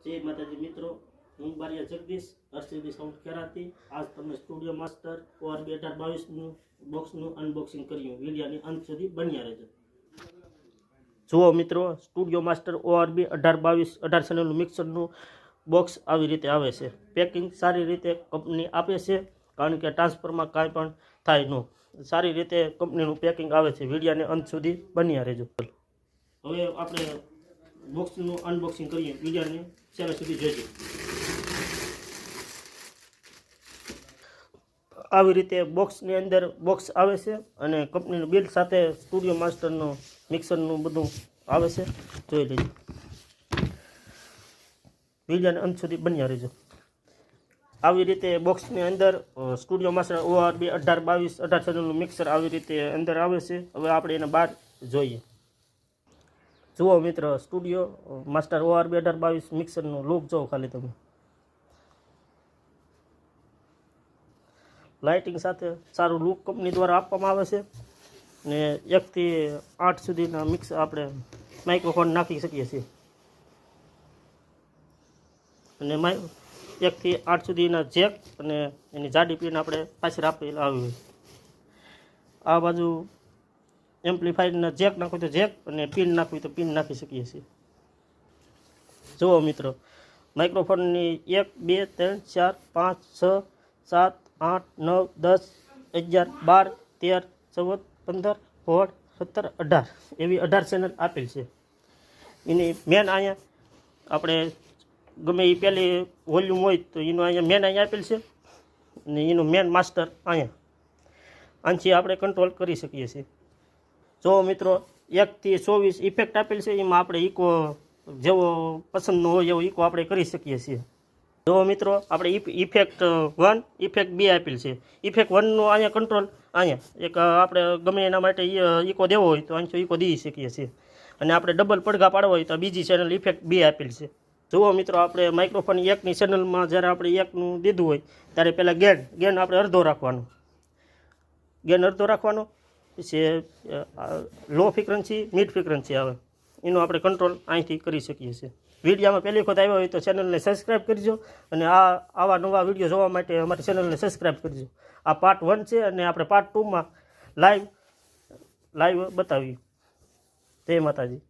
જય માતાજી મિત્રો, હું બારિયા જગદીશ હર્ષદી સાઉન્ડ ખેરાથી આજ તમને સ્ટુડિયો માસ્ટર ORB 1822નું બોક્સનું અનબોક્સિંગ કર્યું. વિડિયોની અંત સુધી બન્યા રહેજો. જુઓ મિત્રો, સ્ટુડિયો માસ્ટર ORB 1822 18 ચેનલનું મિક્સરનું બોક્સ આવી રીતે આવે છે. પેકિંગ સારી રીતે કંપની આપે છે, કારણ કે ટ્રાન્સફરમાં કાંઈ પણ થાય ન. સારી રીતે કંપનીનું પેકિંગ આવે છે. વિડિયોને અંત સુધી બન્યા રહેજો. હવે આપણે બોક્સનું અનબોક્સિંગ કરીએ. વિડિયોને છેલ્લે સુધી જોજો. આવી રીતે બોક્સની અંદર બોક્સ આવે છે અને કંપનીનું બિલ સાથે સ્ટુડિયો માસ્ટરનો મિક્સરનું બધું આવે છે. જોઈ લેજો. વિડિયોને અંત સુધી બન્યા રહેજો. આવી રીતે બોક્સની અંદર સ્ટુડિયો માસ્ટર ORB 1822 18 ચેનલનું મિક્સર આવી રીતે અંદર આવે છે. હવે આપણે એને બહાર જોઈએ. જુઓ મિત્ર, સ્ટુડિયો માસ્ટર ORB 1822 મિક્સરનો લુક જુઓ ખાલી તમે. લાઇટિંગ સાથે સારું લુક કંપની દ્વારા આપવામાં આવે છે. ને 1 થી 8 સુધીના મિક્સ આપણે માઇક્રોફોન નાખી શકીએ છીએ. અને 1 થી 8 સુધીના જેક અને એની જાડી પિન આપણે પાછળ આપેલા આવી હોય. આ બાજુ એમ્પ્લીફાયરના જેક નાખવું તો જેક અને પિન નાખવી તો પિન નાખી શકીએ છીએ. જુઓ મિત્રો, માઇક્રોફોનની 1 2 3 4 5 6 7 8 9 10 11 12 13 14 15 16 17 18 એવી 18 ચેનલ આપેલ છે. એની મેન અહીંયા આપણે ગમે એ પહેલી વોલ્યુમ હોય તો એનું અહીંયા મેન અહીંયા આપેલ છે અને એનું મેન માસ્ટર અહીંયા. આનાથી આપણે કંટ્રોલ કરી શકીએ છીએ. જો મિત્રો, 1 થી 24 ઇફેક્ટ આપેલ છે. એમાં આપણે ઇકો જેવો પસંદનો હોય એવો ઇકો આપણે કરી શકીએ છીએ. જો મિત્રો, આપણે ઇફેક્ટ 1 ઇફેક્ટ 2 આપેલ છે. ઇફેક્ટ 1નો અહીંયા કંટ્રોલ અહીંયા એક આપણે ગમે એના માટે ઇકો દેવો હોય તો અહીંથી ઇકો દઈ શકીએ છીએ. અને આપણે ડબલ પડઘા પાડવા હોય તો બીજી ચેનલ ઇફેક્ટ 2 આપેલ છે. જુઓ મિત્રો, આપણે માઇક્રોફોન 1ની ચેનલમાં જ્યારે આપણે 1નું દીધું હોય ત્યારે પહેલાં ગેન આપણે અડધો રાખવાનો. ગેન અડધો રાખવાનો. પછી લો ફ્રીક્વન્સી મિડ ફ્રીક્વન્સી આવે એનો આપણે કંટ્રોલ અહીંથી કરી શકીએ છીએ. વિડીયોમાં પહેલી વખત આવ્યો હોય તો ચેનલને સબસ્ક્રાઈબ કરજો અને આવા નવા વિડીયો જોવા માટે અમારી ચેનલને સબસ્ક્રાઈબ કરજો. આ પાર્ટ 1 છે અને આપણે પાર્ટ 2માં લાઈવ બતાવીએ. જય માતાજી.